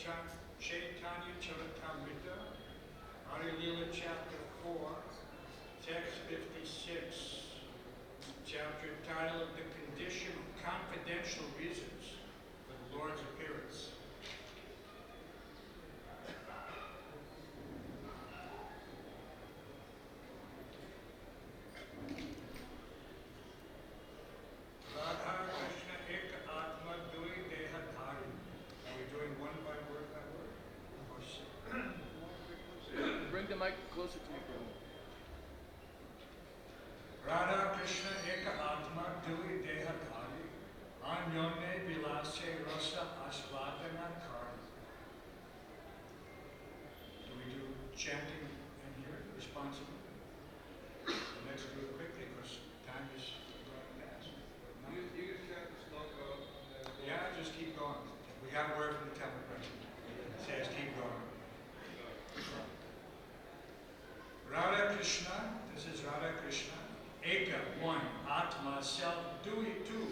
Chaitanya Charitamrita, Lila chapter 4, text 56, chapter title of the condition of confidential reasons for the Lord's appearance. Rādhā Krishna Eka ātmā dui deha dhari. Are we doing one by word? Bring the mic closer to you, Prabhu. Rādhā Krishna Eka ātmā dui deha dhari. Anyonye vilase rasa āsvādana kari. Do we do chanting in here responsibly? Let's do it quickly because time is going fast. No? You can chant the sloka. Yeah, just keep going. We got a word from the temple president. It says keep going. Rādhā Kṛṣṇa, this is Rādhā Kṛṣṇa. Eka, one, ātmā, self, dui, two.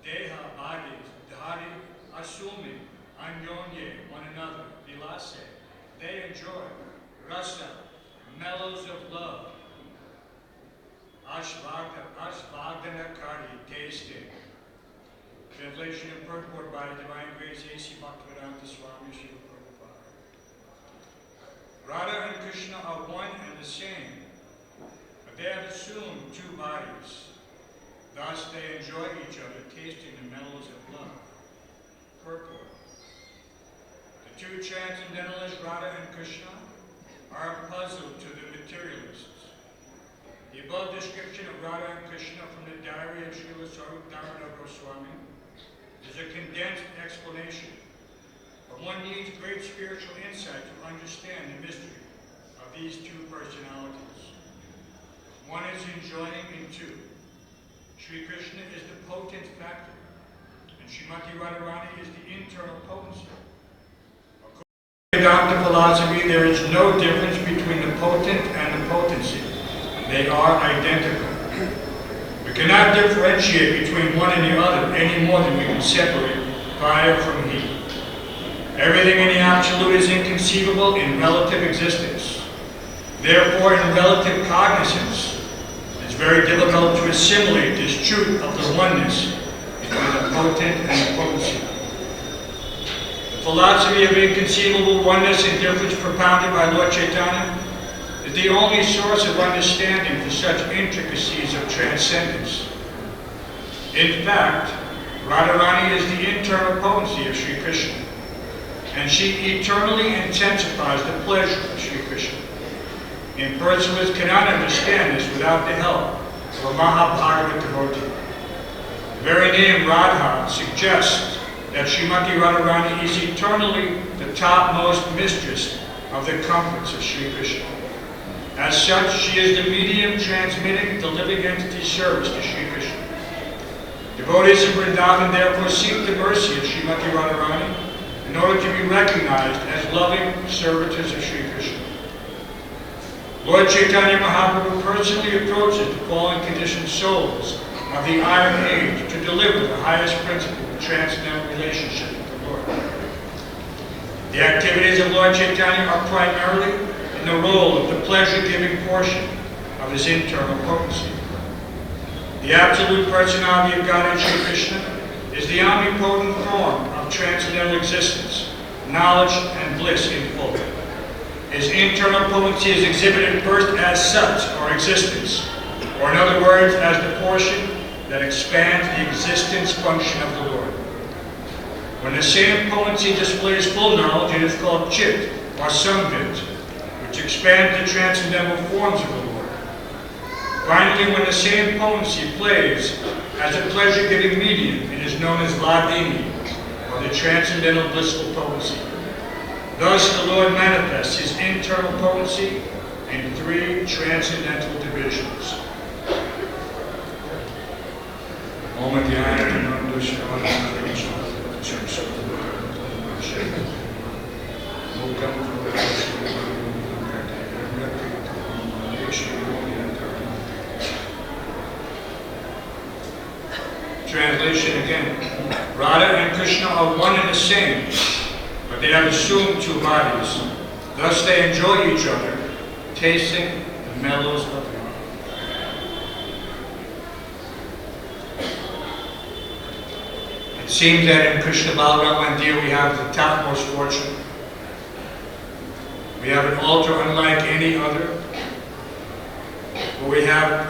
Deha, body, dhari, assuming, anyonye, one another, vilase. They enjoy. Rasa, mellows of love. Āsvādana, kari, tasting. Translation and purport by Divine Grace A.C. Bhagavad-Gita, Swami Śrīla Svarūpa Dāmodara Gosvāmī. Rādhā and Kṛṣṇa are one and the same, but they have assumed two bodies. Thus they enjoy each other, tasting the mellows of love. Purport. The two transcendentalists, Rādhā and Kṛṣṇa, are a puzzle to the materialists. The above description of Rādhā and Kṛṣṇa from the diary of Śrīla Svarūpa Dāmodara Gosvāmī is a condensed explanation, but one needs great spiritual insight to understand the mystery of these two personalities. One is enjoying in two. Śrī Kṛṣṇa is the potent factor, and Śrīmatī Rādhārāṇī is the internal potency. According to Vedānta philosophy, there is no difference between the potent and the potency. They are identical. We cannot differentiate between one and the other any more than we can separate fire from heat. Everything in the Absolute is inconceivable in relative existence. Therefore, in relative cognizance, it's very difficult to assimilate this truth of the oneness between the potent and the potency. The philosophy of inconceivable oneness and difference propounded by Lord Chaitanya is the only source of understanding for such intricacies of transcendence. In fact, Radharani is the internal potency of Śrī Kṛṣṇa, and she eternally intensifies the pleasure of Śrī Kṛṣṇa. Impersonalists cannot understand this without the help of a Mahabharata devotee. The very name Rādhā suggests that Śrīmatī Rādhārāṇī is eternally the topmost mistress of the comforts of Śrī Kṛṣṇa. As such, she is the medium transmitting the living entity service to Śrī Kṛṣṇa. Devotees of Vrindavan therefore seek the mercy of Śrīmatī Rādhārāṇī in order to be recognized as loving servitors of Śrī Kṛṣṇa. Lord Chaitanya Mahaprabhu personally approaches the fallen conditioned souls of the Iron Age to deliver the highest principle of transcendental relationship with the Lord. The activities of Lord Chaitanya are primarily in the role of the pleasure-giving portion of his internal potency. The absolute personality of God in Śrī Kṛṣṇa is the omnipotent form of transcendental existence, knowledge and bliss in full. His internal potency is exhibited first as such, or existence, or in other words, as the portion that expands the existence function of the Lord. When the same potency displays full knowledge, it is called Chit, or Samvit, which expands the transcendental forms of the Lord. Finally, when the same potency plays as a pleasure-giving medium, it is known as Ladini, or the transcendental blissful potency. Thus, the Lord manifests his internal potency in three transcendental divisions. Translation again. Rādhā and Kṛṣṇa are one and the same, but they have assumed two bodies. Thus they enjoy each other, tasting the mellows of love. It seems that in Krishna Balaram Mandir we have the topmost fortune. We have an altar unlike any other, where we have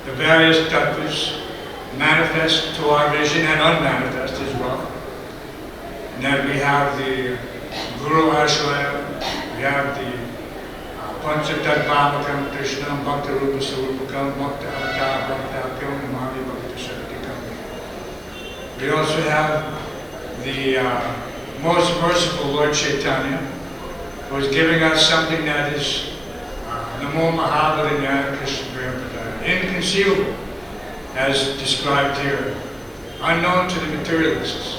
the various tattvas manifest to our vision and unmanifest as well. And then we have the Guru Ashraya, we have the Panchatattvamakam Krishna, Bhakti Rupa Sarupakam, Bhakti Avatar, Bhakti Akam, Mani Bhakti Shaktikam. We also have the most merciful Lord Chaitanya, who is giving us something that is Namo Mahavadanyaya Krishna Prema, inconceivable, as described here, unknown to the materialists.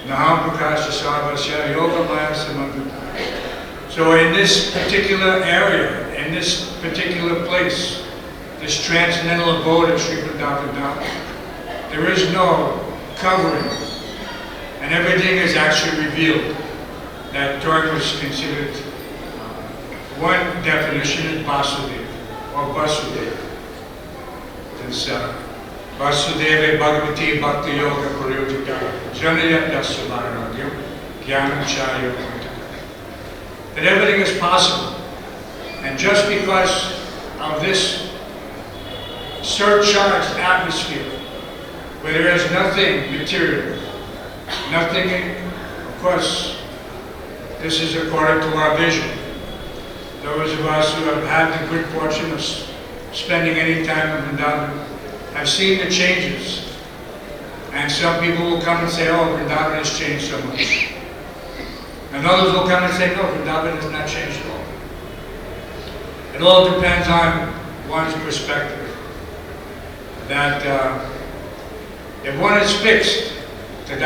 Naham Prakasha Sarvasya Yoga Maya Samagata. So in this particular area, in this particular place, this transcendental abode of Śrī Vrindavan, there is no covering, and everything is actually revealed. That term was considered, one definition is Vasudeva, or Vasudeva. It's Vasudeva Bhagavati bhakti-yoga pariyojita janayat āsvādana jnanam chaya. That everything is possible. And just because of this surcharged atmosphere, where there is nothing material, nothing, of course, this is according to our vision. Those of us who have had the good fortune of spending any time in Vrindavan have seen the changes. And some people will come and say, oh, Vrindavan has changed so much. And others will come and say, no, Vrindavan has not changed at all. It all depends on one's perspective. That if one is fixed, in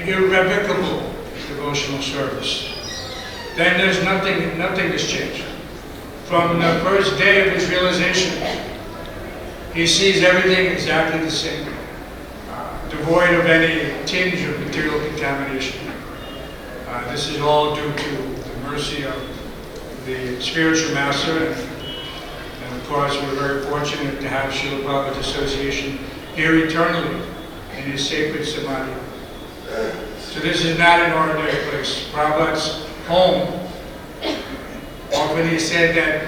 irrevocable devotional service, then there's nothing has changed. From the first day of his realization, he sees everything exactly the same, devoid of any tinge of material contamination. This is all due to the mercy of the spiritual master, and of course we're very fortunate to have Śrīla Prabhupāda's association here eternally in his sacred samadhi. So this is not an ordinary place. Prabhupāda's home, often he said that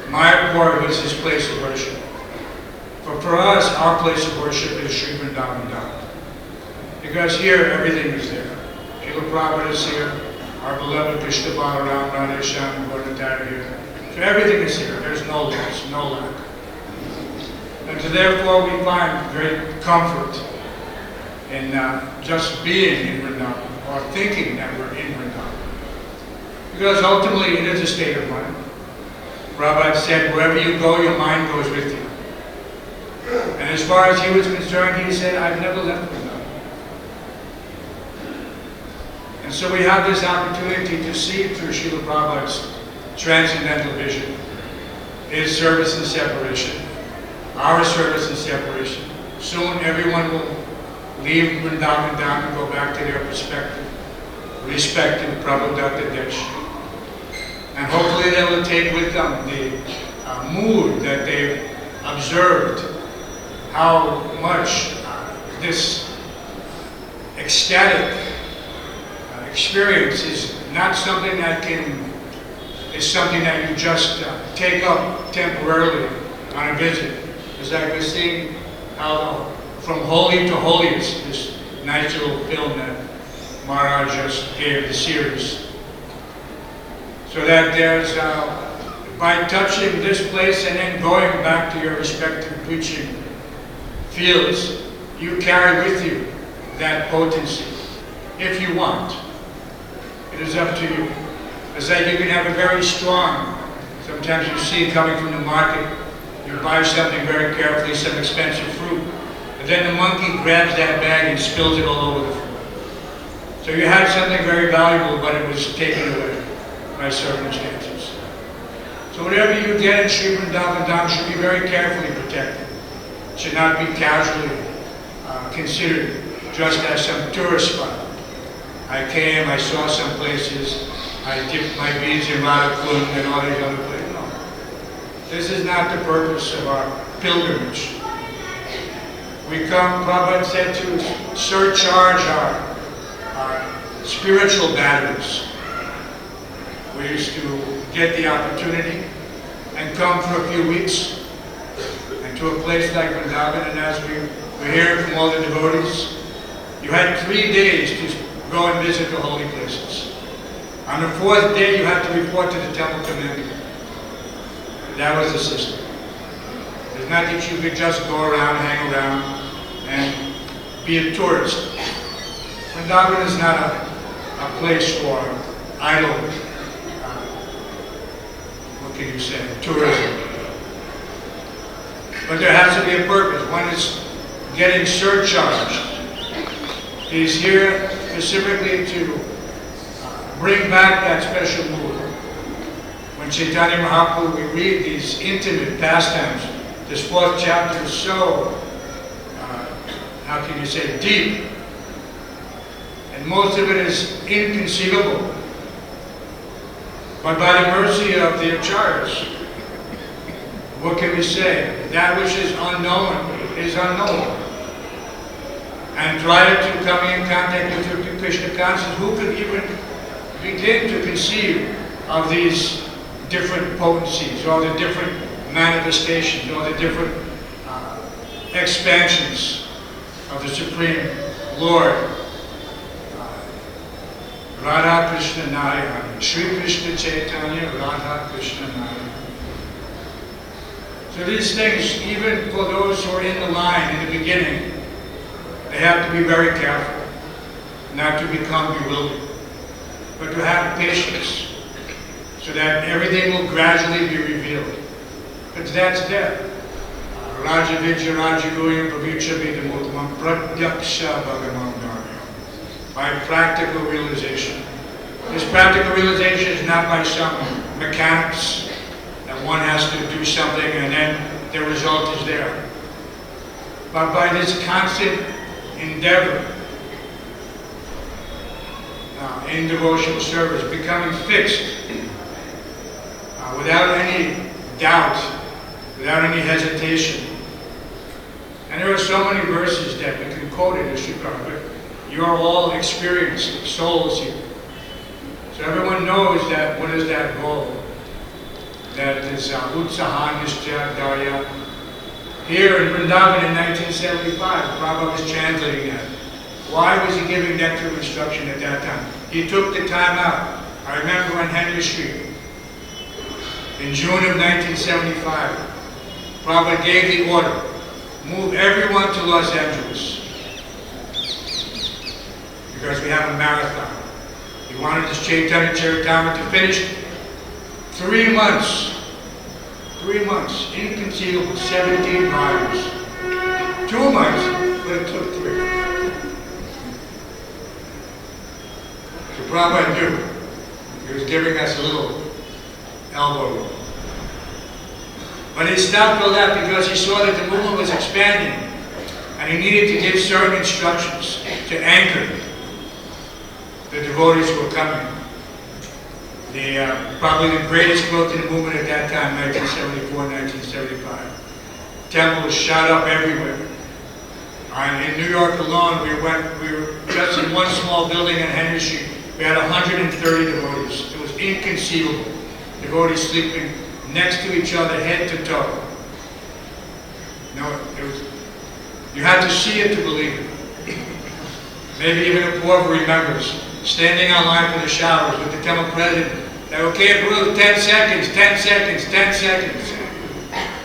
Mayapur was his place of worship. But for us, our place of worship is Śrī Vrindavan. Because here, everything is there. Śrīla Prabhupada is here. Our beloved Krishna Balaram, Radha and Kṛṣṇa here. So everything is here. There's no loss, no lack. And so therefore we find great comfort in just being in Vrindavan, or thinking that we're in Vrindavan. Because ultimately it is a state of mind. Prabhupada said, wherever you go, your mind goes with you. And as far as he was concerned, he said, I've never left Vrindavan. And so we have this opportunity to see through Śrīla Prabhupāda's transcendental vision, his service and separation, our service and separation. Soon everyone will leave Vrindavan down and go back to their respective Prabhupada Desh. And hopefully they will take with them the mood that they've observed, how much this ecstatic experience is not something that is something that you just take up temporarily on a visit. It's like we're seeing how from holy to holiest, this nice little film that Maharaj just gave the series. So that there's, by touching this place and then going back to your respective preaching fields, you carry with you that potency, if you want. It is up to you. It's like you can have a very strong, sometimes you see coming from the market, you buy something very carefully, some expensive fruit, and then the monkey grabs that bag and spills it all over the floor. So you had something very valuable, but it was taken away by circumstances. So whatever you get in Śrī Vrindavan should be very carefully protected. It should not be casually considered just as some tourist spot. I came, I saw some places, I dipped my beads in Rādhā-kṛṣṇa and all these other places. No. This is not the purpose of our pilgrimage. We come, Prabhupada said, to surcharge our spiritual batteries. We used to get the opportunity and come for a few weeks and to a place like Vrindavan, and as we were hearing from all the devotees, you had 3 days to go and visit the holy places. On the 4th day, you had to report to the temple commander. That was the system. It's not that you could just go around, hang around, and be a tourist. Vrindavan is not a place for idle, what can you say, tourism. But there has to be a purpose. One is getting surcharged. He's here specifically to bring back that special mood. When Chaitanya Mahaprabhu, we read these intimate pastimes. This 4th chapter is so, how can you say, deep. And most of it is inconceivable. But by the mercy of the acharyas, what can we say? That which is unknown is unknown. And prior to coming in contact with Krishna consciousness, who could even begin to conceive of these different potencies, all the different manifestations, all the different expansions of the Supreme Lord? Rādhā-kṛṣṇa Narayana, Śrī Kṛṣṇa Chaitanya, Rādhā-kṛṣṇa Narayana. So these things, even for those who are in the line in the beginning, they have to be very careful not to become bewildered, but to have patience so that everything will gradually be revealed. Because that's there. Raja Vidya Raja Guyam Pavicha Vidamutmam Pratyaksha Bhagavan Dharma. By practical realization. This practical realization is not by some mechanics that one has to do something and then the result is there. But by this constant endeavor in devotional service, becoming fixed without any doubt, without any hesitation. And there are so many verses that we can quote in the Shikara, but you are all experienced souls here. So everyone knows that what is that goal? That is Utsaha Nishya Darya. Here in Vrindavan in 1975, Prabhu was translating that. Why was he giving that to instruction at that time? He took the time out. I remember on Henry Street, in June of 1975, Prabhu gave the order, move everyone to Los Angeles. Because we have a marathon. He wanted this Chaitanya Charitamrita to finish 3 months. 3 months, inconceivable, 17 volumes. 2 months, but it took 3. So Prabhupada knew. He was giving us a little elbow room. But he stopped all that because he saw that the movement was expanding and he needed to give certain instructions to anchor the devotees who were coming. Probably the greatest growth in the movement at that time, 1974, 1975. Temples shot up everywhere. In New York alone, we were just in one small building in Henry Street. We had 130 devotees. It was inconceivable. Devotees sleeping next to each other, head to toe. No, you had to see it to believe it. Maybe even if whoever remembers, standing on line for the showers with the temple president. Okay, Prabhu, 10 seconds, 10 seconds, 10 seconds.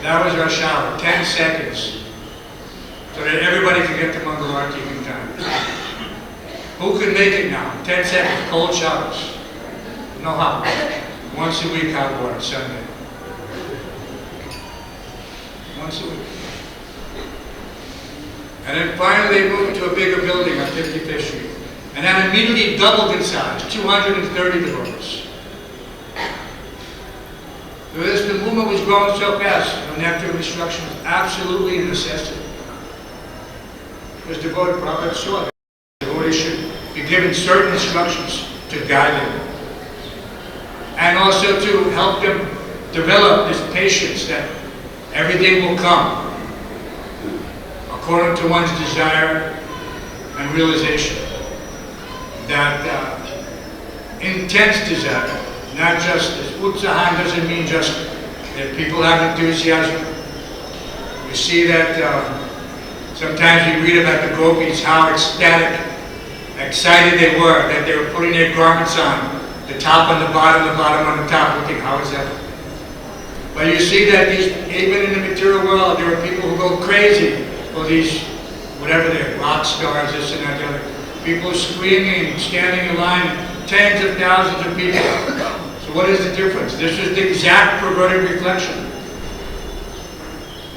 That was our shower, 10 seconds. So that everybody could get to Mangalarti in time. Who could make it now? 10 seconds, cold showers. No hot. Once a week hot water, Sunday. Once a week. And then finally they moved to a bigger building on 55th Street. And that immediately doubled in size, 230 devotees. So the movement was growing so fast, and after instruction was absolutely a necessity. Because devoted Prabhupada saw that. given certain instructions to guide them. And also to help them develop this patience that everything will come according to one's desire and realization. That intense desire, not just this. Utsahan doesn't mean just that people have enthusiasm. We see that sometimes we read about the gopis, how ecstatic, excited they were, that they were putting their garments on, the top on the bottom on the top. We think, how is that? But you see that even in the material world, there are people who go crazy for these, whatever they're, rock stars, this and that, the other. People screaming, standing in line, tens of thousands of people. So what is the difference? This is the exact perverted reflection.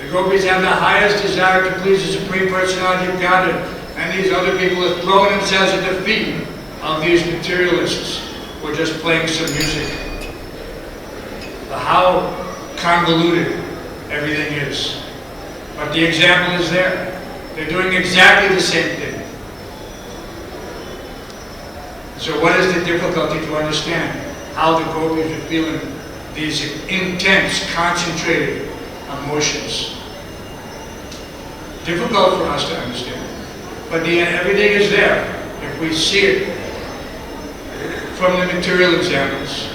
The gopis have the highest desire to please the Supreme Personality of Godhead, and these other people have thrown themselves at the feet of these materialists who are just playing some music. How convoluted everything is. But the example is there. They're doing exactly the same thing. So what is the difficulty to understand how the gopis are feeling these intense, concentrated emotions? Difficult for us to understand. But everything is there if we see it from the material examples.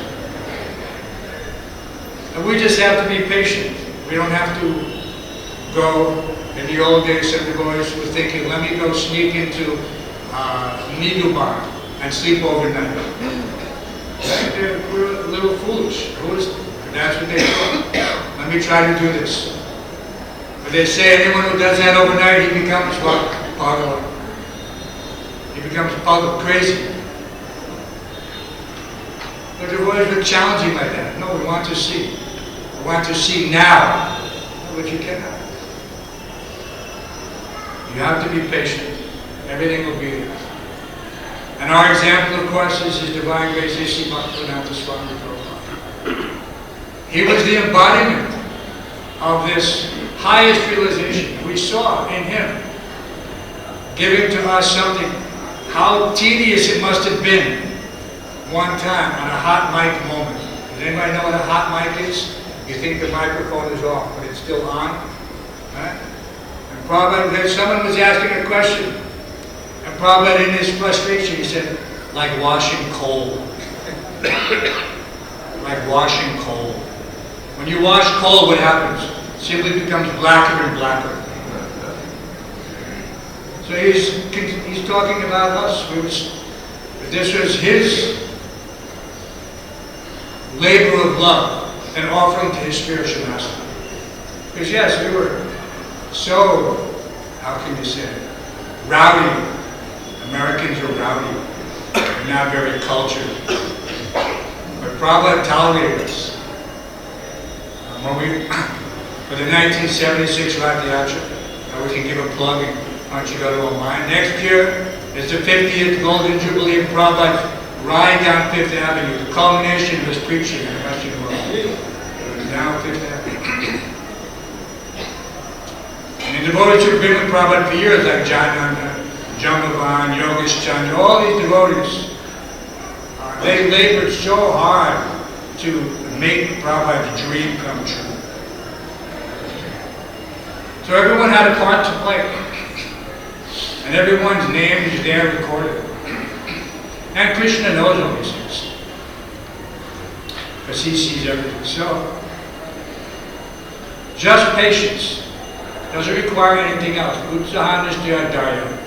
And we just have to be patient. We don't have to go, in the old days, some devotees were thinking, let me go sneak into Nidubar and sleep overnight. We're a little foolish. That's what they thought. Let me try to do this. But they say anyone who does that overnight, he becomes what? Pagal. He becomes pagal, crazy. But the devotees were challenging like that. No, we want to see. We want to see now. No, but you cannot. You have to be patient. Everything will be there. And our example, of course, is His Divine Grace, A.C. Bhakti-Vedānta Swami Prabhupada. He was the embodiment of this highest realization. We saw in him giving to us something. How tedious it must have been one time on a hot mic moment. Does anybody know what a hot mic is? You think the microphone is off, but it's still on. Right? And Prabhupada, someone was asking a question. And Prabhupada, in his frustration, he said, like washing coal. Like washing coal. When you wash coal, what happens? It simply becomes blacker and blacker. So he's talking about us. This was his labor of love and offering to his spiritual master. Because yes, we were so, how can you say, rowdy. Americans are rowdy. We're not very cultured. But Prabhupada tolerated us. For the 1976 Rādhā, we can give a plug, and why don't you go to online. Next year is the 50th Golden Jubilee of Prabhupada's ride down Fifth Avenue, the culmination of his preaching in the Western world. Down Fifth Avenue. And the devotees who've been with Prabhupada for years, like Jananda, Jambavan, Yogesh Chandra, all these devotees, they labored so hard to make Prabhupada's dream come true. So everyone had a part to play. And everyone's name is there recorded. And Krishna knows all these things. Because he sees everything. So, just patience. Doesn't require anything else. Utsahan is dhari.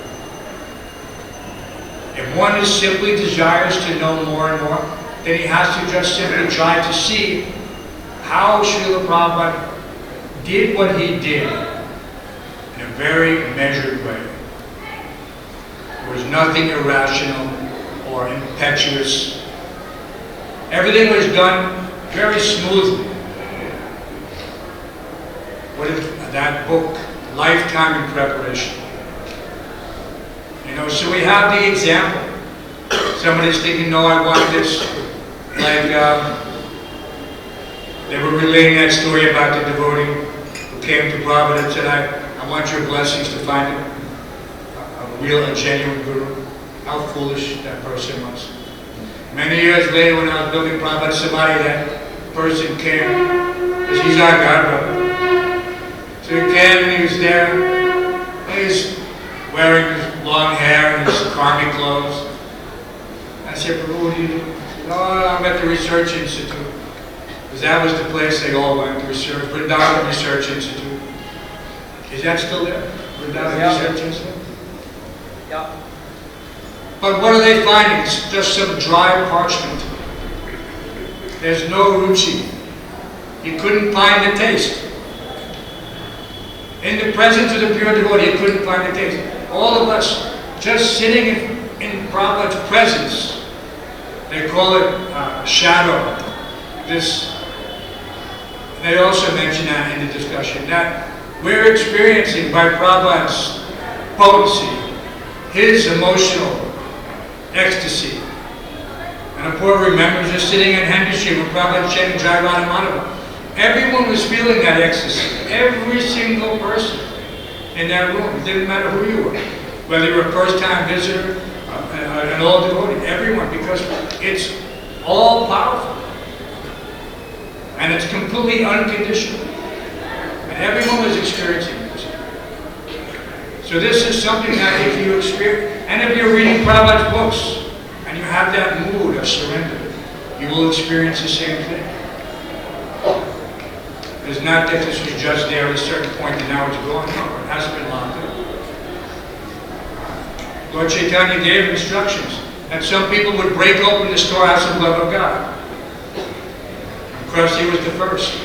If one is simply desires to know more and more, then he has to just simply try to see how Śrīla Prabhupada did what he did in a very measured way. There was nothing irrational or impetuous. Everything was done very smoothly. What is that book, Lifetime in Preparation? So we have the example. Somebody's thinking, no, I want this. Like, they were relaying that story about the devotee who came to Prabhupada and said, I want your blessings to find a real, a genuine guru. how foolish that person was. Many years later, when I was building Prabhupada Samadhi, that person came, because he's our godbrother. So he came and he was there, and he's wearing his long hair and his karmic clothes. I said, Prabhu, what do you do? He said, oh, I'm at the Research Institute. Because that was the place they all went to research, Vrindavan Research Institute. Is that still there? Vrindavan Research Institute? Yeah. But what are they finding? It's just some dry parchment. There's no ruchi. You couldn't find the taste. In the presence of the pure devotee, you couldn't find the taste. All of us, just sitting in Prabhupada's presence, they call it shadow. They also mention that in the discussion, that we're experiencing by Prabhupada's potency, his emotional ecstasy. And a poor remembers just sitting in Hendishim when Prabhupada chanting Jai Radha Madhava. Everyone was feeling that ecstasy. Every single person in that room. It didn't matter who you were. Whether you were a first-time visitor, an old devotee, everyone, because it's all powerful. And it's completely unconditional. And everyone was experiencing this. So this is something that if you experience, and if you're reading Prabhupada's books, and you have that mood of surrender, you will experience the same thing. It's not that this was just there at a certain point and now it's gone. No, it hasn't been locked up. Lord Chaitanya gave instructions that some people would break open the storehouse of love of God. Of course, he was the first.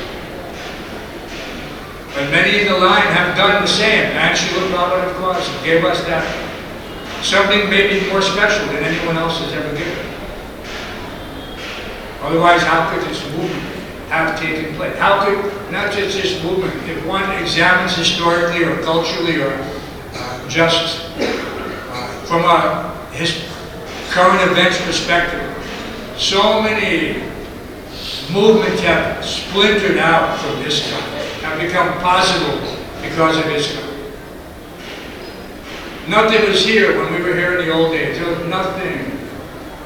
But many in the line have done the same. And Śrīla Prabhupada, of course, gave us that something maybe more special than anyone else has ever given. Otherwise, how could this movement have taken place? How could, not just this movement, if one examines historically or culturally or just from a current events perspective, so many movements have splintered out from ISKCON, have become possible because of ISKCON. Nothing was here when we were here in the old days. There was nothing,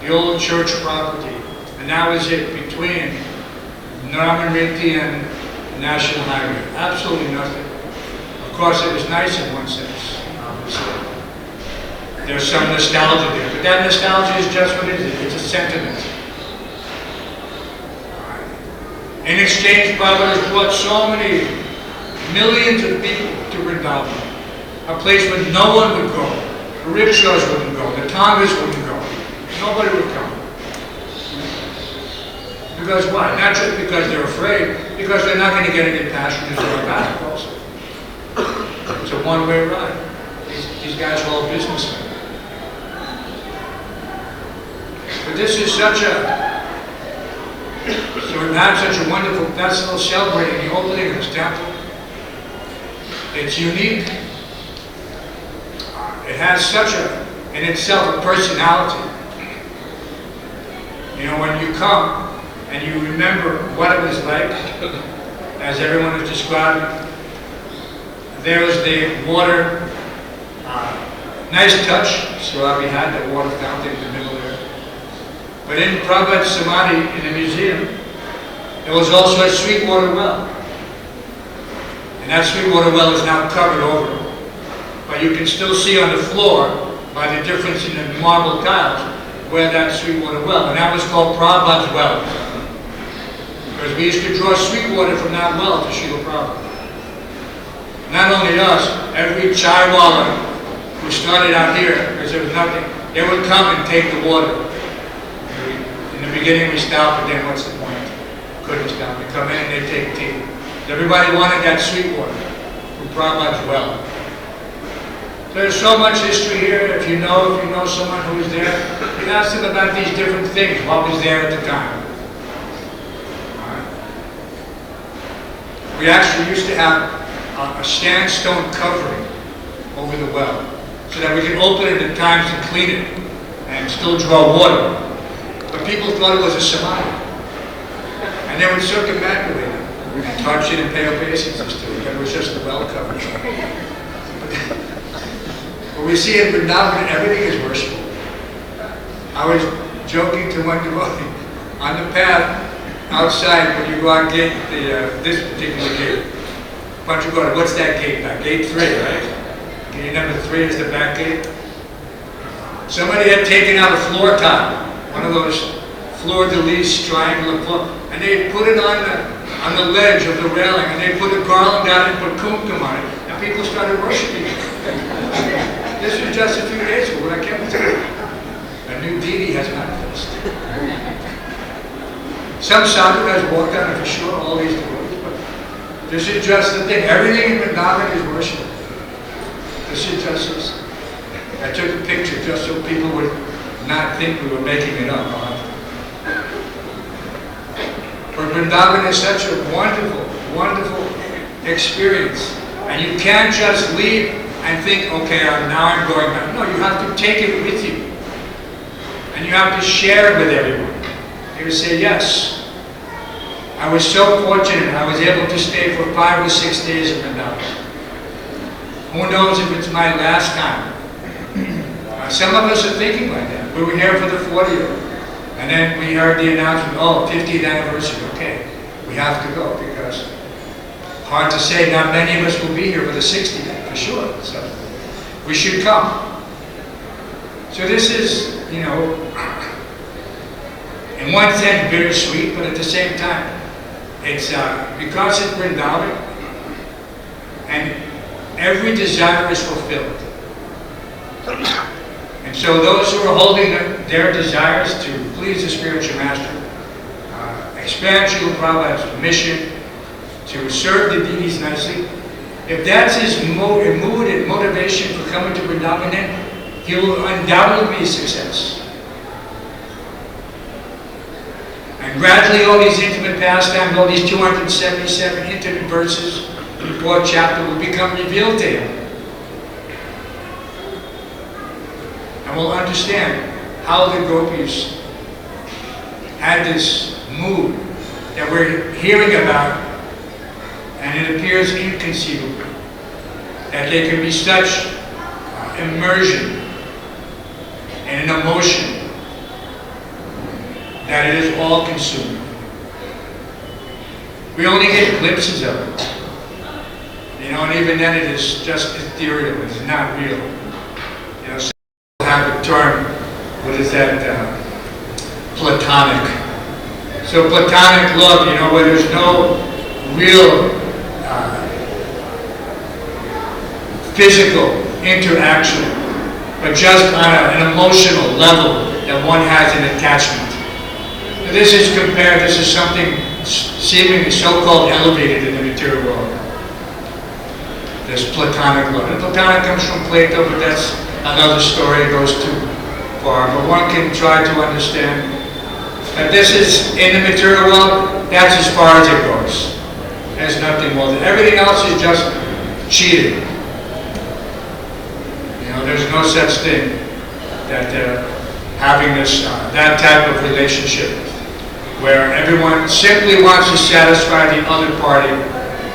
the old church property, and that was it between Naramanriti and National Highway. Absolutely nothing. Of course, it was nice in one sense. There's some nostalgia there, but that nostalgia is just what it is. It's a sentiment. In exchange, Prabhupada has brought so many millions of people to Vrindavan, a place where no one would go. The rickshaws wouldn't go. The Tongas wouldn't go. Nobody would come. Because why? Not just because they're afraid, because they're not going to get any passengers or back also. It's a one-way ride. These guys are all businessmen. But this is such a... So we've had such a wonderful festival celebrating the opening of this temple. It's unique. It has such in itself a personality. You know, when you come and you remember what it was like, as everyone has described, there was the water, nice touch. Śrīla had that water fountain in the middle there. But in Prabhupada's Samadhi in the museum, there was also a sweet water well. And that sweet water well is now covered over. But you can still see on the floor, by the difference in the marble tiles, where that sweet water well. And that was called Prabhupada's well. Because we used to draw sweet water from that well to Śrīla Prabhupada. Not only us, every chaiwala who started out here, because there was nothing, they would come and take the water. In the beginning we stopped, but then what's the point? Couldn't stop. They come in and they take tea. Everybody wanted that sweet water from Prabhupada's well. There's so much history here. If you know someone who was there, you ask them about these different things. What was there at the time? We actually used to have a sandstone covering over the well, so that we could open it at times and clean it, and still draw water. But people thought it was a samadhi, and they would circumambulate it and touch it and pay obeisances to it. It was just the well cover. But we see in Vrindavan, everything is worshipful. I was joking to one devotee on the path outside when you go out gate, this particular gate. Why don't you go to, what's that gate back? Gate 3, right? Gate number 3 is the back gate. Somebody had taken out a floor tile, one of those fleur-de-lis triangular floor, and they put it on the ledge of the railing, and they put a garland out and put kumkum on it, and people started worshiping it. This was just a few days ago when I came to it. A new deity has manifested. Some sadhu has walked on it for sure, all these devotees, but this is just the thing. Everything in Vrindavan is worship. This is just this. I took a picture just so people would not think we were making it up. But Vrindavan is such a wonderful, wonderful experience. And you can't just leave and think, okay, now I'm going back. No, you have to take it with you. And you have to share it with everyone. You say, yes, I was so fortunate I was able to stay for 5 or 6 days in Vrindavan. Who knows if it's my last time? Some of us are thinking like that. We were here for the 40th. And then we heard the announcement, oh, 50th anniversary. Okay, we have to go because hard to say, not many of us will be here for the 60th, for sure. So we should come. So this is, you know, in one sense bittersweet, but at the same time, it's because it's Vrindavan, and every desire is fulfilled. And so those who are holding their desires to please the spiritual master, expand Śrīla Prabhupada's mission to serve the deities nicely, if that's his mood and motivation for coming to Vrindavan, then he will undoubtedly be a success. And gradually all these intimate pastimes, all these 277 intimate verses in the 4th chapter will become revealed to him. And we'll understand how the gopis had this mood that we're hearing about, and it appears inconceivable that there can be such immersion and an emotion that it is all-consuming. We only get glimpses of it, you know, and even then it is just ethereal. It's not real. You know, some people have a term, what is that? Platonic. So platonic love, you know, where there's no real physical interaction, but just on an emotional level that one has an attachment. So this is something seemingly so-called elevated in the material world. This platonic love. And platonic comes from Plato, but that's another story. It goes too far. But one can try to understand that this is, in the material world, that's as far as it goes. There's nothing more. Everything else is just cheating. You know, there's no such thing that having this, that type of relationship where everyone simply wants to satisfy the other party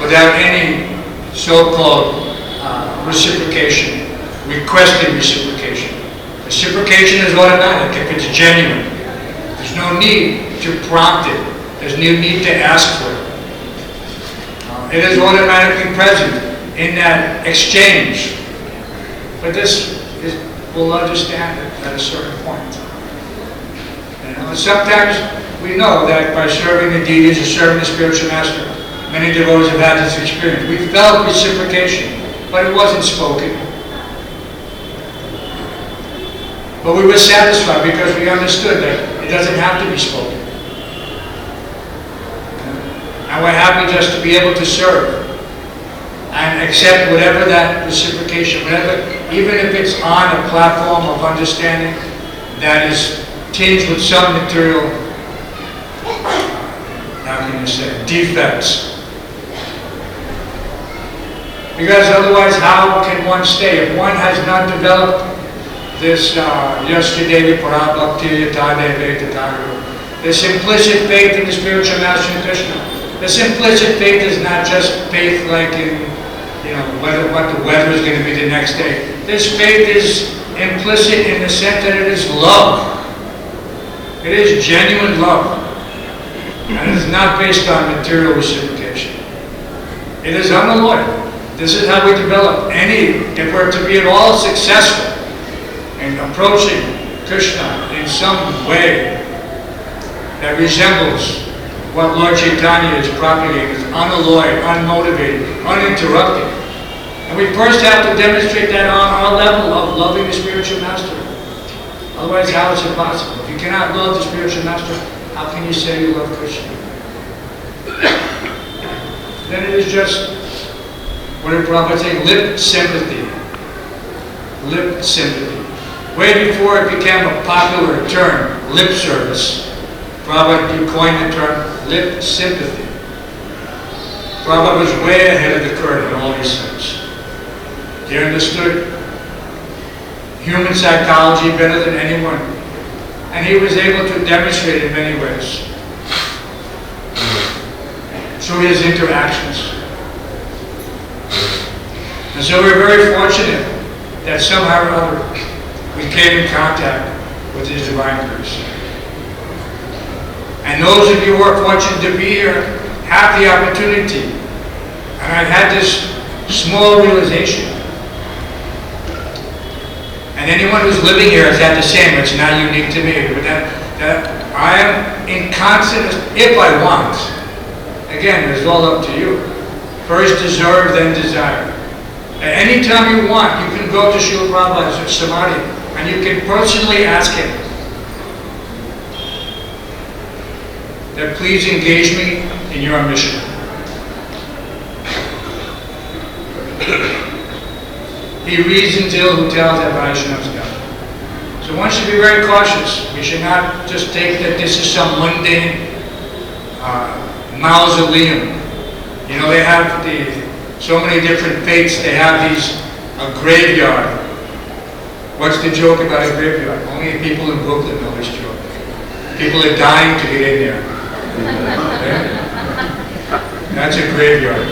without any so-called reciprocation, requested reciprocation. Reciprocation is automatic if it's genuine. There's no need to prompt it. There's no need to ask for it. It is automatically present in that exchange. But this is, we'll understand it at a certain point. You know, sometimes we know that by serving the deities or serving the spiritual master, many devotees have had this experience. We felt reciprocation, but it wasn't spoken. But we were satisfied because we understood that it doesn't have to be spoken. And we're happy just to be able to serve and accept whatever that reciprocation, whatever, even if it's on a platform of understanding that is tinged with some material, how can you say, defects. Because otherwise, how can one stay? If one has not developed this yesterday, this implicit faith in the spiritual master Krishna. This implicit faith is not just faith like in, you know, what the weather is going to be the next day. This faith is implicit in the sense that it is love. It is genuine love. And it is not based on material reciprocation. It is unalloyed. This is how we develop if we're to be at all successful in approaching Krishna in some way that resembles what Lord Chaitanya is propagating, is unalloyed, unmotivated, uninterrupted. And we first have to demonstrate that on our level of loving the spiritual master. Otherwise, how is it possible? If you cannot love the spiritual master, how can you say you love Krishna? Then it is just, what did Prabhupada say? Lip sympathy. Lip sympathy. Way before it became a popular term, lip service, Prabhupada coined the term lip sympathy. Prabhupada was way ahead of the curve in all these things. He understood human psychology better than anyone. And he was able to demonstrate in many ways through his interactions. And so we're very fortunate that somehow or other we came in contact with his divine grace. And those of you who are fortunate to be here have the opportunity. And I had this small realization. And anyone who's living here has had the same. It's not unique to me. But that I am in constant, if I want, again, it's all up to you. First deserve, then desire. At any time you want, you can go to Śrīla Prabhupada's Samadhi and you can personally ask him that please engage me in your mission. He reasons ill who tells that Vaishnavas God. So one should be very cautious. We should not just take that this is some mundane mausoleum. You know, they have so many different faiths. They have a graveyard. What's the joke about a graveyard? Only people in Brooklyn know this joke. People are dying to get in there. Okay? That's a graveyard.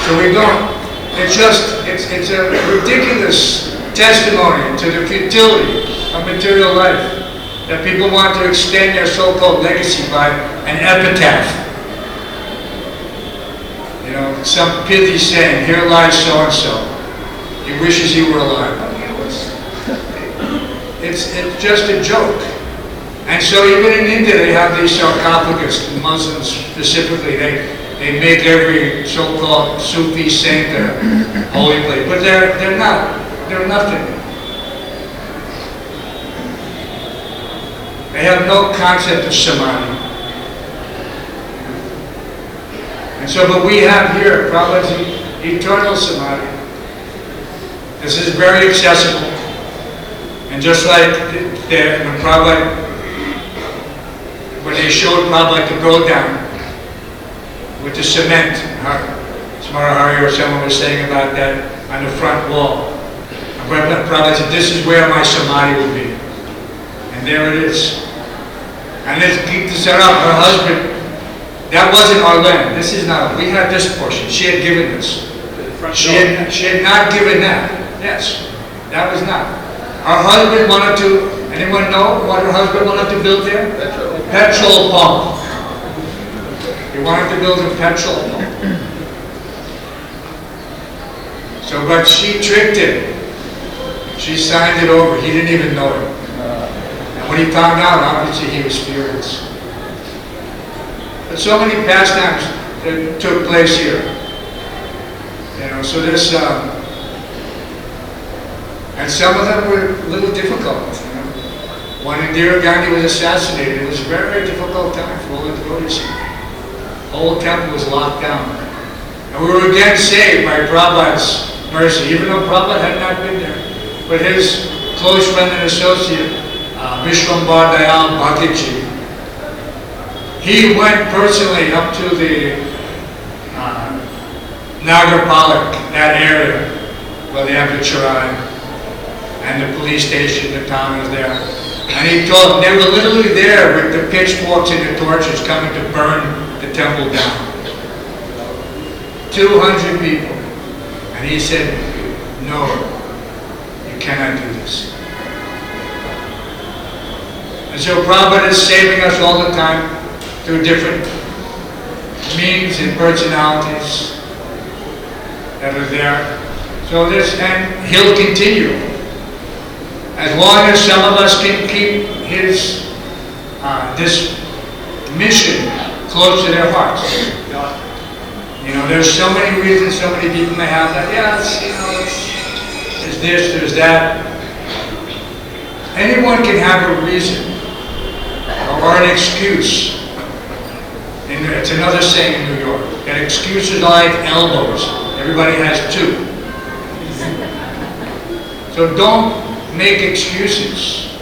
So we don't. It's a ridiculous testimony to the futility of material life that people want to extend their so-called legacy by an epitaph. You know, some pithy saying, here lies so-and-so. He wishes he were alive. It's just a joke. And so even in India they have these sarcophagus, Muslims specifically, they make every so-called Sufi saint a holy place. But they're not. They're nothing. They have no concept of samadhi. And so, but we have here Prabhupada's eternal samadhi. This is very accessible. And just like when they showed Prabhupada to go down with the cement, Smarahari or someone was saying about that on the front wall. And Prabhupada said, this is where my samadhi will be. And there it is. And let's keep this up. Her husband, that wasn't our land. This is not, we had this portion. She had given this. She had not given that. Yes, that was not. Her husband wanted to, anyone know what her husband wanted to build there? Petrol pump. He wanted to build a petrol pump. So, but she tricked him. She signed it over. He didn't even know it. And when he found out, obviously he was furious. But so many pastimes that took place here. You know, so this, and some of them were a little difficult. You know. When Indira Gandhi was assassinated, it was a very, very difficult time for all the devotees. The whole temple was locked down. And we were again saved by Prabhupada's mercy, even though Prabhupada had not been there. But his close friend and associate, Vishwambar Dayal Bhagitji, he went personally up to the Nagarpalik, that area where they have the Charai, and the police station, the town is there. And he told them, they were literally there with the pitchforks and the torches coming to burn the temple down. 200 people. And he said, no, you cannot do this. And so Prabhupada is saving us all the time through different means and personalities that are there. So this, and he'll continue. As long as some of us can keep his, this mission close to their hearts. You know, there's so many reasons so many people may have that, yeah, it's, you know, there's this, there's that. Anyone can have a reason or an excuse. And it's another saying in New York, that excuses are like elbows. Everybody has two. So don't make excuses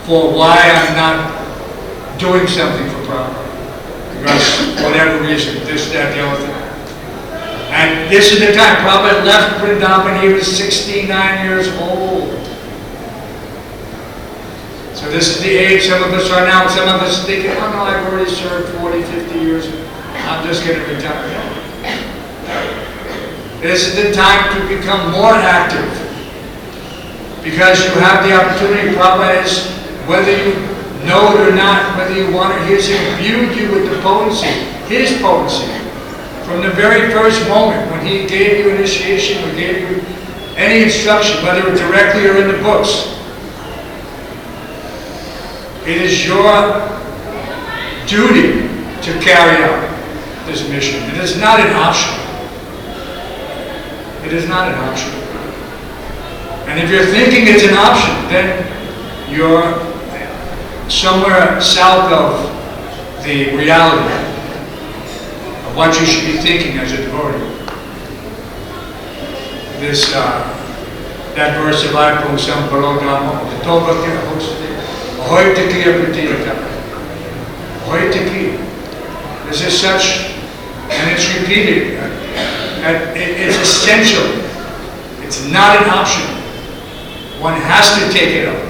for why I'm not doing something for Prabhupada. Because whatever reason, this, that, the other thing. And this is the time. Prabhupada left Vrindavan, he was 69 years old. So this is the age some of us are now, and some of us thinking, oh no, I've already served 40, 50 years, I'm just going to retire. This is the time to become more active. Because you have the opportunity. Prabhupada is, whether you know it or not, whether you want it, he's imbued you with the potency, his potency. From the very first moment when he gave you initiation or gave you any instruction, whether directly or in the books, it is your duty to carry out this mission. It is not an option. It is not an option. And if you're thinking it's an option, then you're somewhere south of the reality of what you should be thinking as a devotee. This, that verse of I Pungsam Parodama, the Toba Ahoy Tekiya Pratiyaka. Ahoy Tekiya. This is such, and it's repeated, it's essential. It's not an option. One has to take it up.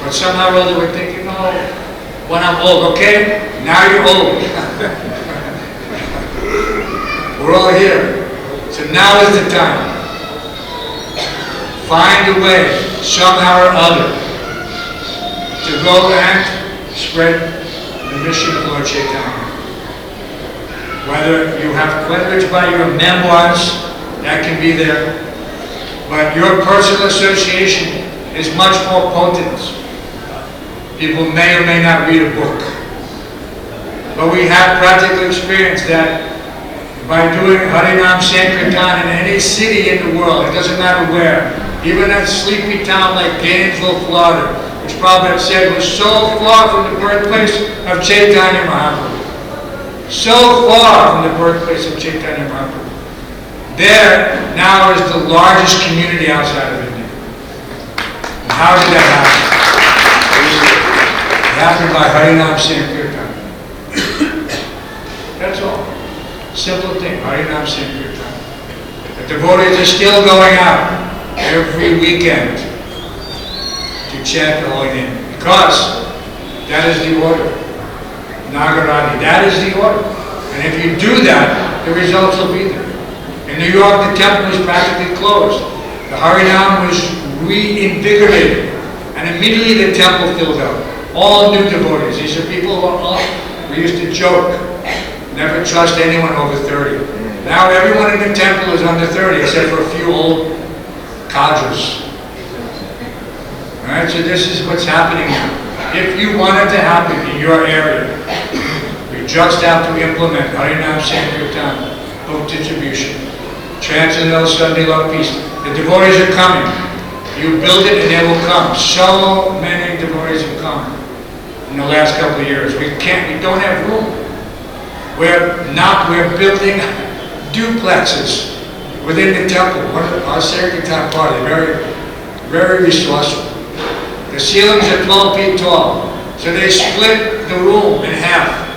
But somehow or other we're thinking, oh, when I'm old, okay? Now you're old. We're all here. So now is the time. Find a way, somehow or other, to go and spread the mission of Lord Chaitanya. Whether it's by your memoirs, that can be there, but your personal association is much more potent. People may or may not read a book, but we have practical experience that by doing Harinam Sankirtan in any city in the world, it doesn't matter where, even a sleepy town like Gainesville, Florida, which Prabhupada said was so far from the birthplace of Chaitanya Mahaprabhu. So far from the birthplace of Chaitanya Mahaprabhu. There now is the largest community outside of India. And how did that happen? It happened by Harinam Sankirtan. That's all. Simple thing, Harinam Sankirtan. The devotees are still going out every weekend to chant the holy name. Because that is the order. Nagaradi, that is the order. And if you do that, the results will be there. In New York, the temple was practically closed. The Harinam was reinvigorated. And immediately the temple filled up. All new devotees. These are people who are all, we used to joke, never trust anyone over 30. Now everyone in the temple is under 30, except for a few old cadres. Alright, so this is what's happening now. If you want it to happen in your area, you just have to implement Harinam Sankirtan, book distribution, Transcendental Sunday Love Peace. The devotees are coming. You build it and they will come. So many devotees have come in the last couple of years. We don't have room. We're building duplexes within the temple. Our Sankirtan party, very, very resourceful. The ceilings are 12 feet tall. So they split the room in half.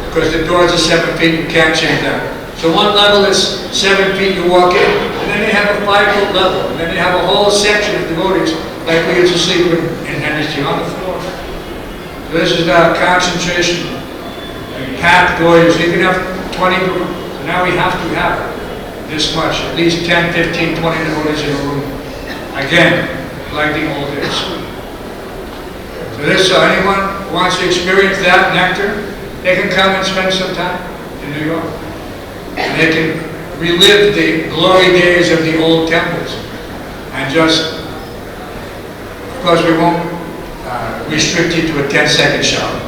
Because the doors are 7 feet, you can't change that. So one level is 7 feet, you walk in, and then they have a 5-foot level, and then they have a whole section of devotees, like we used to sleep in Henry Street on the floor. So this is the concentration, packed devotees. You can have 20, so now we have to have this much, at least 10, 15, 20 devotees in a room. Again, like the old days. So anyone who wants to experience that nectar, they can come and spend some time in New York. And they can relive the glory days of the old temples. And just, of course we won't restrict you to a 10-second shower.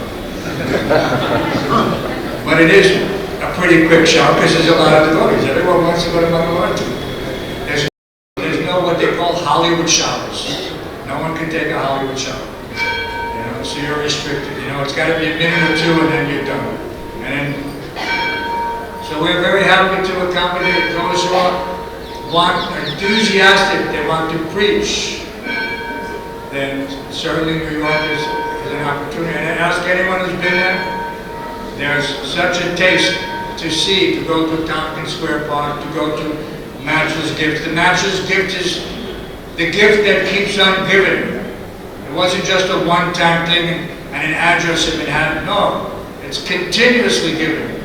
But it is a pretty quick shower because there's a lot of devotees. Everyone wants to go to Bhagavad-Gita. There's no what they call Hollywood showers. No one can take a Hollywood shower. You know, so you're restricted. You know, it's got to be a minute or two and then you're done. And then, so we're very happy to accommodate those who are enthusiastic, they want to preach. Then certainly New York is an opportunity. And ask anyone who's been there, there's such a taste to see, to go to Tompkins Square Park, to go to Matchless Gift. The Matchless Gift is the gift that keeps on giving. It wasn't just a one-time thing and an address had been had. No, it's continuously giving.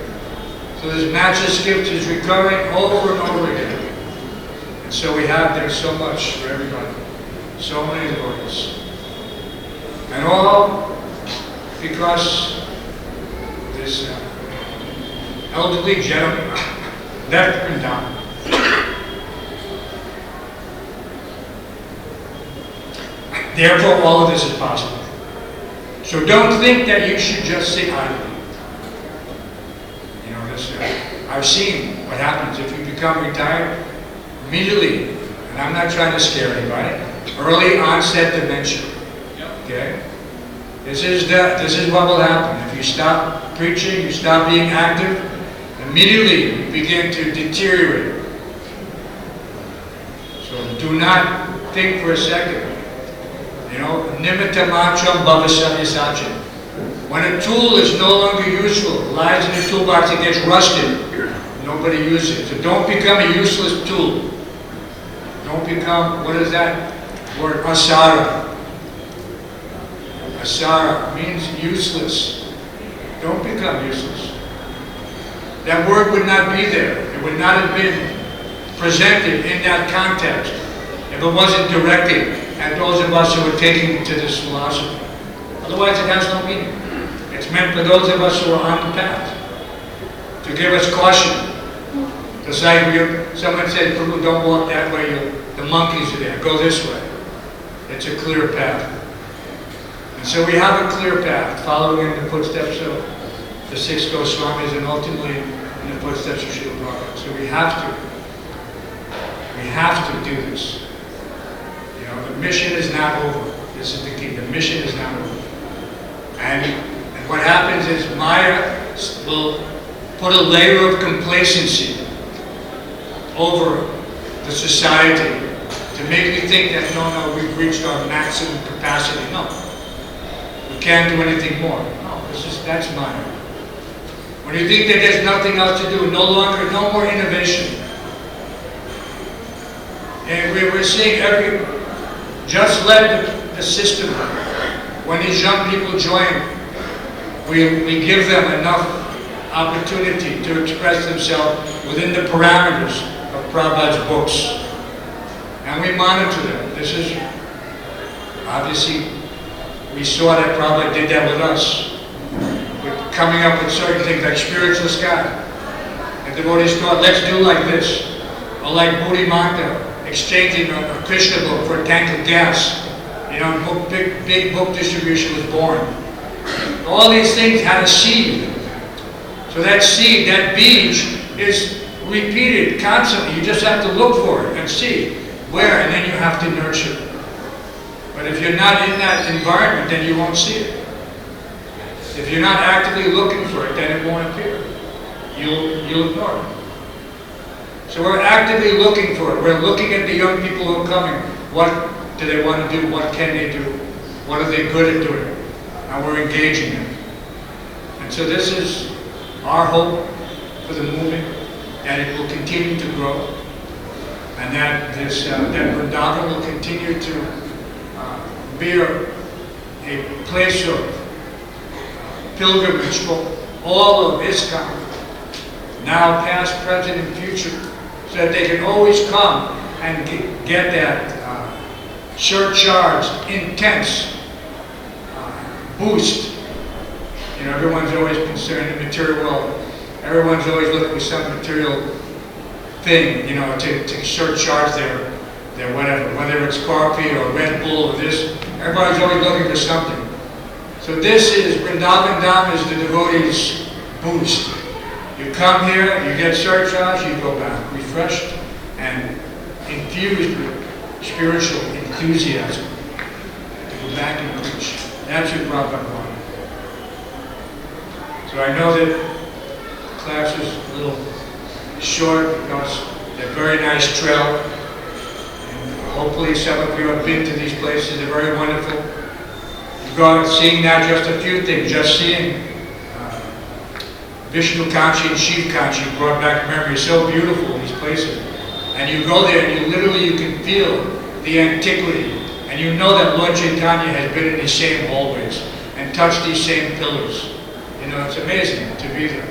So this Matchless Gift is recurring over and over again. And so we have there so much for everybody. So many devotees. And all because this elderly gentleman left Vrindavan. Therefore, all of this is possible. So don't think that you should just sit idly. You know, this, I've seen what happens if you become retired immediately. And I'm not trying to scare anybody. Early onset dementia. Okay? This is what will happen. If you stop preaching, you stop being active, immediately you begin to deteriorate. So do not think for a second. You know, nimitta macham bhavasya. When a tool is no longer useful, it lies in the toolbox, it gets rusted, nobody uses it. So don't become a useless tool. Don't become, what is that word? Asara. Asara means useless. Don't become useless. That word would not be there. It would not have been presented in that context if it wasn't directed at those of us who are taking to this philosophy. Otherwise it has no meaning. It's meant for those of us who are on the path, to give us caution. Just like someone said, Prabhu, don't walk that way, the monkeys are there, go this way. It's a clear path. And so we have a clear path, following in the footsteps of the 6 Goswāmīs and ultimately in the footsteps of Śrīla Prabhupada. So we have to do this. You know, the mission is not over. This is the key. The mission is not over. And what happens is Maya will put a layer of complacency over the society to make me think that no, we've reached our maximum capacity. No. We can't do anything more. No, that's Maya. When you think that there's nothing else to do, no more innovation. And we're seeing just let the system, when these young people join, we give them enough opportunity to express themselves within the parameters of Prabhupada's books. And we monitor them. This is, obviously, we saw that Prabhupada did that with us. We're coming up with certain things like spiritual sky. And devotees thought, let's do like this. Or like Bodhimanta, exchanging a Krishna book for a tank of gas. You know, big book distribution was born. All these things had a seed. So that seed, that beach, is repeated constantly. You just have to look for it and see where, and then you have to nurture it. But if you're not in that environment, then you won't see it. If you're not actively looking for it, then it won't appear. You'll ignore it. So we're actively looking for it. We're looking at the young people who are coming. What do they want to do? What can they do? What are they good at doing? And we're engaging them. And so this is our hope for the movement, that it will continue to grow, and that that Vrindavan will continue to be a place of pilgrimage for all of ISKCON, now, past, present, and future, so that they can always come and get that surcharged, intense boost. You know, everyone's always concerned in the material world. Everyone's always looking for some material thing, you know, to surcharge their whatever, whether it's coffee or Red Bull or this. Everybody's always looking for something. So this is Vrindavan Dham is the devotee's boost. You come here, you get surcharged, you go back refreshed and infused with spiritual enthusiasm to go back and preach. That's what Prabhupada wanted. So I know that the class is a little short because they're very nice trail. And hopefully some of you have been to these places. They're very wonderful. You go out seeing not just a few things, just seeing Vishnu Kanchi and Shiv Kanchi brought back memories. So beautiful, these places. And you go there and you can feel the antiquity. And you know that Lord Chaitanya has been in these same hallways and touched these same pillars. You know, it's amazing to be there.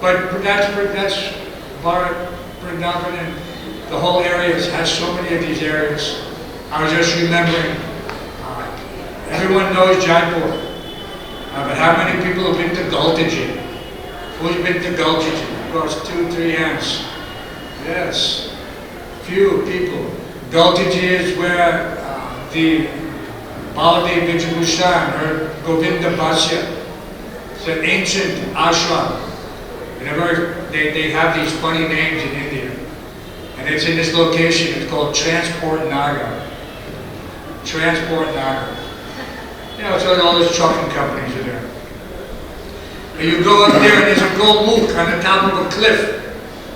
But that's Bharat, Vrindavan, and the whole area has so many of these areas. I was just remembering, everyone knows Jaipur, but how many people have been to Gultaji? Who's been to Gultaji? Of course, 2, 3 hands. Yes, few people. Gultaji is where the Baladev Vijayabhushan or Govinda Bhasya. It's an ancient ashram. They have these funny names in India. And it's in this location. It's called Transport Nagar. Transport Nagar. You know, so all those trucking companies are there. And you go up there and there's a gold mukh on the top of a cliff.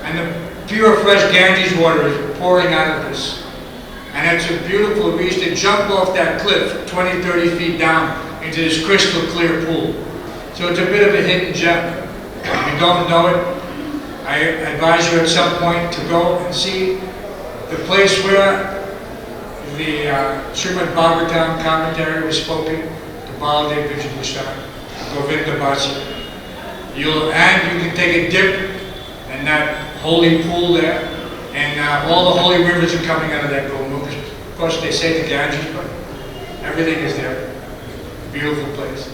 And the pure fresh Ganges water is pouring out of this. And it's a beautiful, we used to jump off that cliff 20, 30 feet down into this crystal clear pool. So it's a bit of a hidden gem. If you don't know it, I advise you at some point to go and see the place where the Srimad Bhagavatam commentary was spoken, the Baladev Vijayabhushan, Govinda Bhasya. You can take a dip in that holy pool there, and all the holy rivers are coming out of that gold mukh. Of course, they say the Ganges, but everything is there. Beautiful place.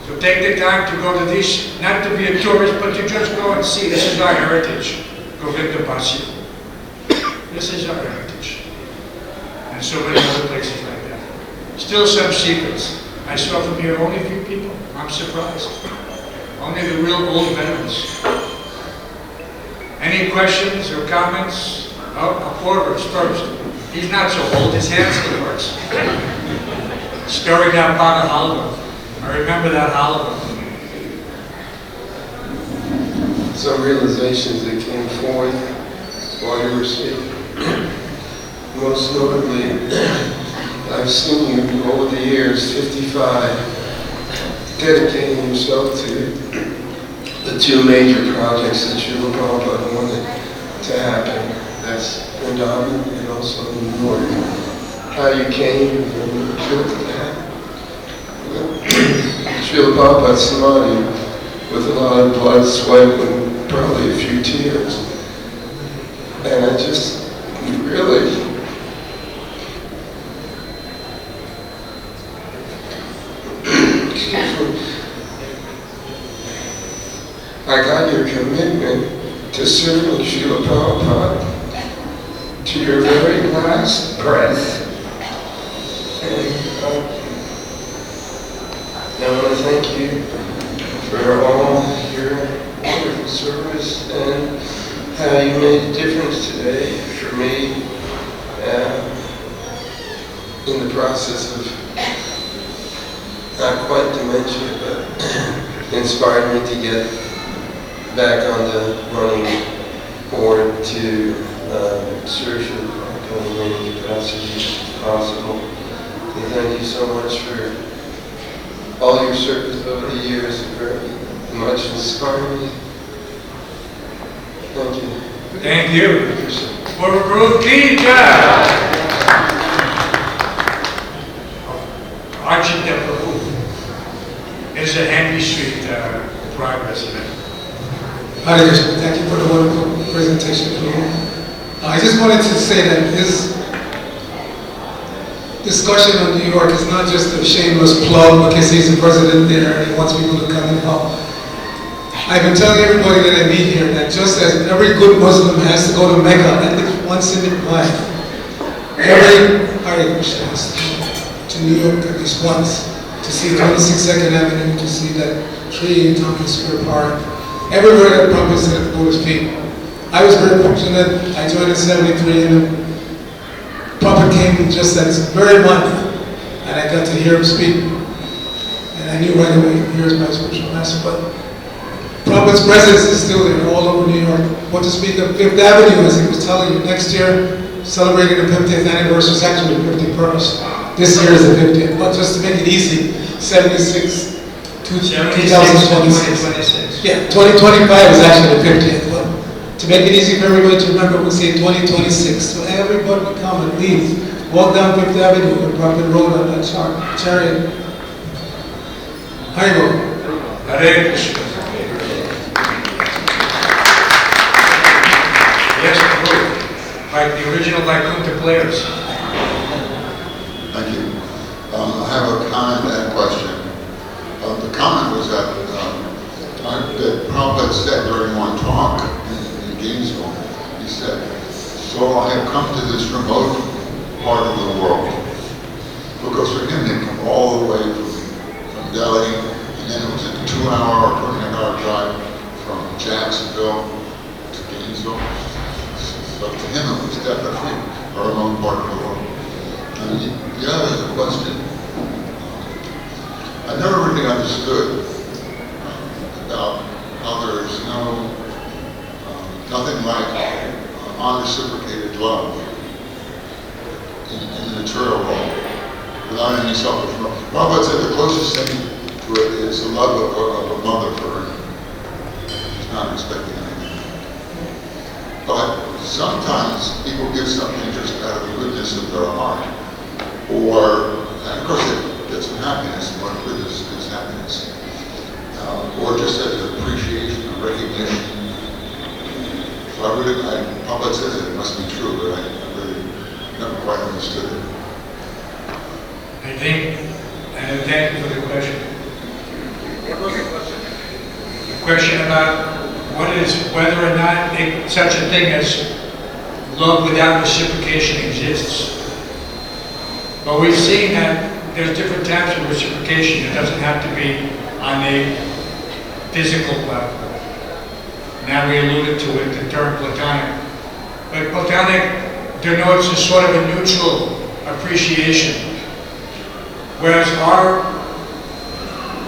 So take the time to go to these, not to be a tourist, but to just go and see. This is our heritage, Govinda Bhasya. This is our heritage. And so many other places like that. Still some secrets. I saw from here only a few people. I'm surprised. Only the real old veterans. Any questions or comments? Oh, Purport first. He's not so old, his hand still works. Stirring that pot of halva. I remember that halva. Some realizations that came forth while you were speaking. Most notably, I've seen you over the years, 55, dedicating yourself to the 2 major projects that Śrīla Prabhupada wanted to happen. That's Vrindavan and also New York. How you came and built that. Śrīla Prabhupada Samadhi with a lot of blood, sweat, and probably a few tears. And I just really I got your commitment to serving Śrīla Prabhupada to your very last breath. And I want to thank you for all your wonderful service and how you made a difference today for me in the process of, not quite dementia, but inspired me to get back on the running board to serve in any capacity possible. And thank you so much for all your service over the years. It very much inspired me. Thank you. Thank you. Purport ki jai. Archita Prabhu is a Henry Street prime resident. Hare Krishna, thank you for the wonderful presentation. I just wanted to say that this discussion on New York is not just a shameless plug because he's the president there and he wants people to come and help. I've been telling everybody that I meet here that just as every good Muslim has to go to Mecca at least once in their life, every Hare Krishna has to go to New York at least once to see 22nd Avenue, to see that tree in Tompkins Square Park. Everywhere that Prabhu said go to speak. I was very fortunate. I joined in '73 and Prabhu came just that very month and I got to hear him speak. And I knew right away, here's my spiritual master. But Prabhu's presence is still there all over New York. What to speak of Fifth Avenue, as he was telling you, next year, celebrating the 50th anniversary, it's actually the 51st. This year is the 50th, but just to make it easy, 76, 2026. Yeah, 2025 is actually the 50th. But to make it easy for everybody to remember, we'll say 2026. So everybody will come and leave, walk down Fifth Avenue and Prabhupada rode on that chariot. Hare Krishna. Yes, Prabhu. Like the original Vaikuntha players. Thank you. I have a comment and a question. The comment was that Prabhupada said during one talk in Gainesville, he said, so I have come to this remote part of the world. Because for him, they come all the way from Delhi, and then it was a 2-hour or 2.5-hour drive from Jacksonville to Gainesville. So to him, it was definitely a remote part of the world. And the other question, I never really understood about how there is nothing like unreciprocated love in the material world without any selfish love. Prabhupada said the closest thing to it is the love of a mother for her. She's not expecting anything. But sometimes people give something just out of the goodness of their heart, or, and of course they get some happiness, and what goodness is happiness, or just as an appreciation, a recognition. So Prabhupada says it must be true, but I really never quite understood it. I think, and thank you for the question. What was the question? The question about whether or not such a thing as love without reciprocation exists. But we've seen that there's different types of reciprocation. It doesn't have to be on a physical level. Now we alluded to it, the term platonic. But platonic denotes a sort of a neutral appreciation. Whereas our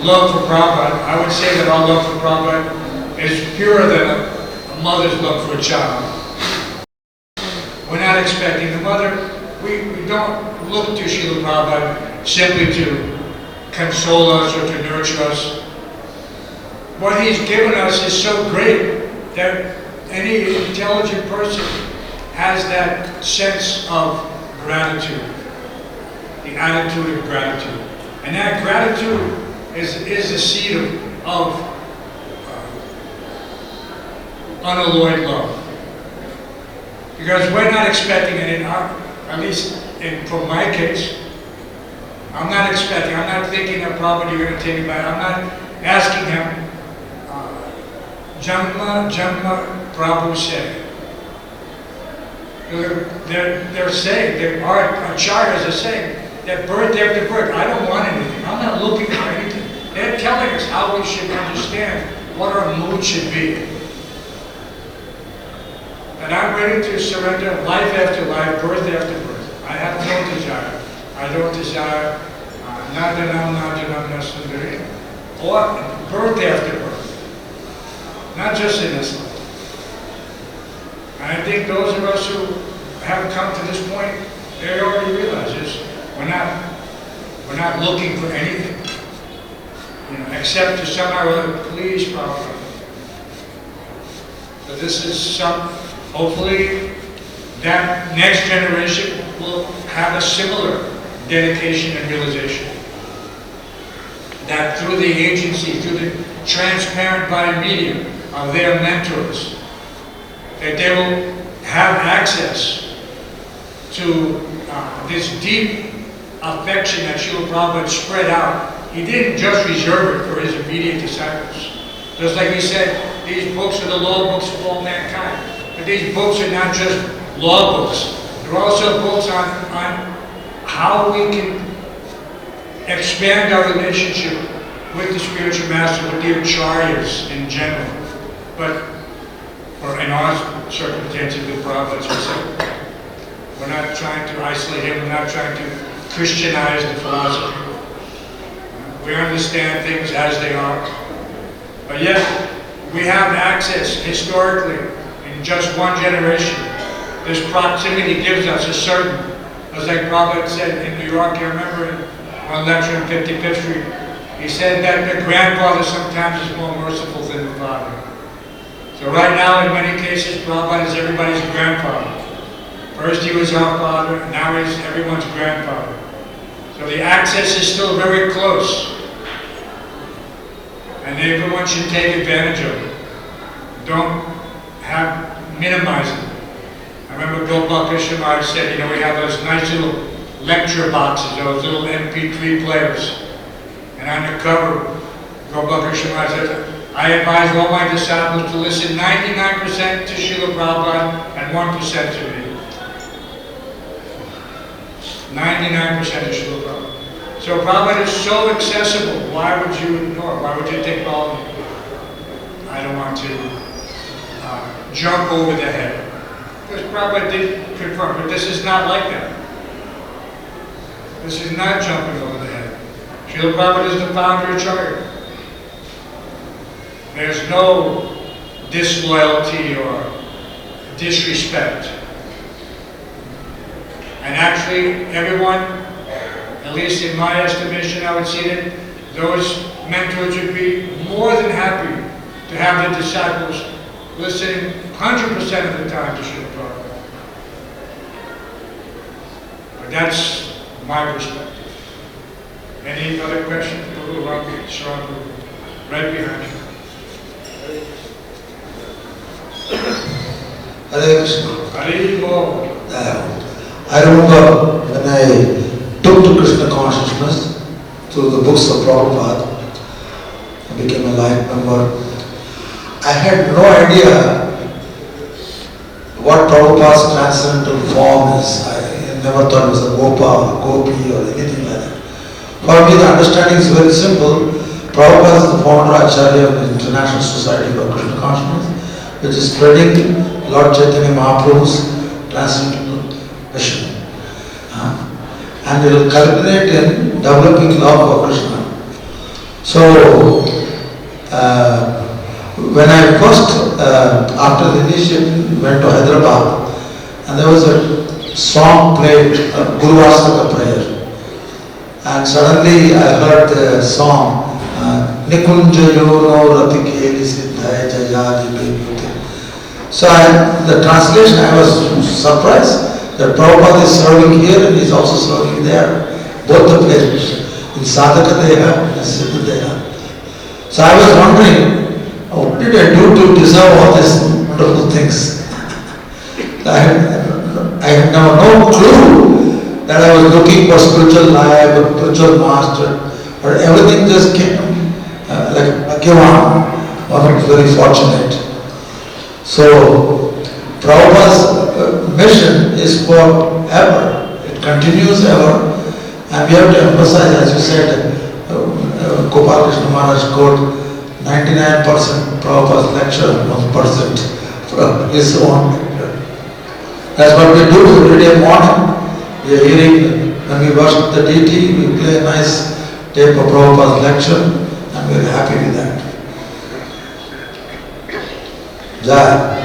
love for Prabhupada, I would say that our love for Prabhupada is purer than a mother's love for a child. We're not expecting the mother, we don't look to Śrīla Prabhupada simply to console us or to nurture us. What he's given us is so great that any intelligent person has that sense of gratitude, the attitude of gratitude. And that gratitude is the seed of unalloyed love. Because we're not expecting it, at least for my case, I'm not thinking that Prabhupada, you're going to take me back. I'm not asking him, Janma Prabhu said. They're saying, our acharyas are saying, that birth after birth, I don't want anything. I'm not looking for anything. They're telling us how we should understand what our mood should be. And I'm ready to surrender life after life, birth after birth. I have no desire. I don't desire nadanam nasundari, or birth after birth. Not just in this life. And I think those of us who have come to this point, they already realize this. We're not looking for anything, except to somehow or other please Prabhupada. So this is hopefully that next generation will have a similar dedication and realization. That through the agency, through the transparent by medium of their mentors, that they will have access to this deep affection that Śrīla Prabhupada spread out, he didn't just reserve it for his immediate disciples. Just like he said, these books are the law books of all mankind. But these books are not just law books. They're also books on how we can expand our relationship with the spiritual master, with the acharyas in general. But, or in our circumstances with Prabhupada specifically. We're not trying to isolate him, we're not trying to Christianize the philosophy. We understand things as they are. But yet, we have access historically in just one generation. This proximity gives us a certain, as like Prabhupada said in New York, I remember in one lecture on 55th Street, he said that the grandfather sometimes is more merciful than the father. So right now, in many cases, Prabhupada is everybody's grandfather. First he was our father, now he's everyone's grandfather. So the access is still very close. And everyone should take advantage of it. Don't minimize it. I remember Bhagavad-Gita said, we have those nice little lecture boxes, those little MP3 players. And on the cover, Bhagavad-Gita says, I advise all my disciples to listen 99% to Śrīla Prabhupada and 1% to me. 99% to Śrīla Prabhupada. So Prabhupada is so accessible. Why would you ignore? Why would you think, well, I don't want to jump over the head? Because Prabhupada did confirm, but this is not like that. This is not jumping over the head. Śrīla Prabhupada is the founder of Acharya. There's no disloyalty or disrespect. And actually, everyone, at least in my estimation, I would see that those mentors would be more than happy to have the disciples listening 100% of the time to Śrīla Prabhupada. But that's my perspective. Any other questions? Right behind you. Hare Krishna. Hare Bol. I remember when I took to Krishna consciousness through the books of Prabhupada, I became a life member. I had no idea what Prabhupada's transcendental form is. I never thought it was a Gopa or Gopi or anything like that. For me, the understanding is very simple. Prabhupada is the founder Acharya of the International Society for Krishna Consciousness, which is spreading Lord Chaitanya Mahaprabhu's transcendental mission. And it will culminate in developing love for Krishna. So, when I first, after the initiation, went to Hyderabad, and there was a song played, Guru Vastaka prayer. And suddenly I heard the song, Nikunja Yono Ratikeli Siddhaya Jayali Bhimute. So the translation, I was surprised that Prabhupada is serving here and he is also serving there, both the places, in Sadhaka Deha and Siddha Deha. So I was wondering, what did I do to deserve all these wonderful things? I had now no clue that I was looking for spiritual life, or spiritual master, but everything just came like a given. One was very fortunate. So Prabhupada's mission is forever. It continues ever. And we have to emphasize, as you said, Gopal Krishna Maharaj quote, 99% Prabhupada's lecture, 1% from his own lecture. That's what we do every day morning. We are hearing, when we worship the deity, we play a nice tape of Prabhupada's lecture, and we are happy with that. Jai.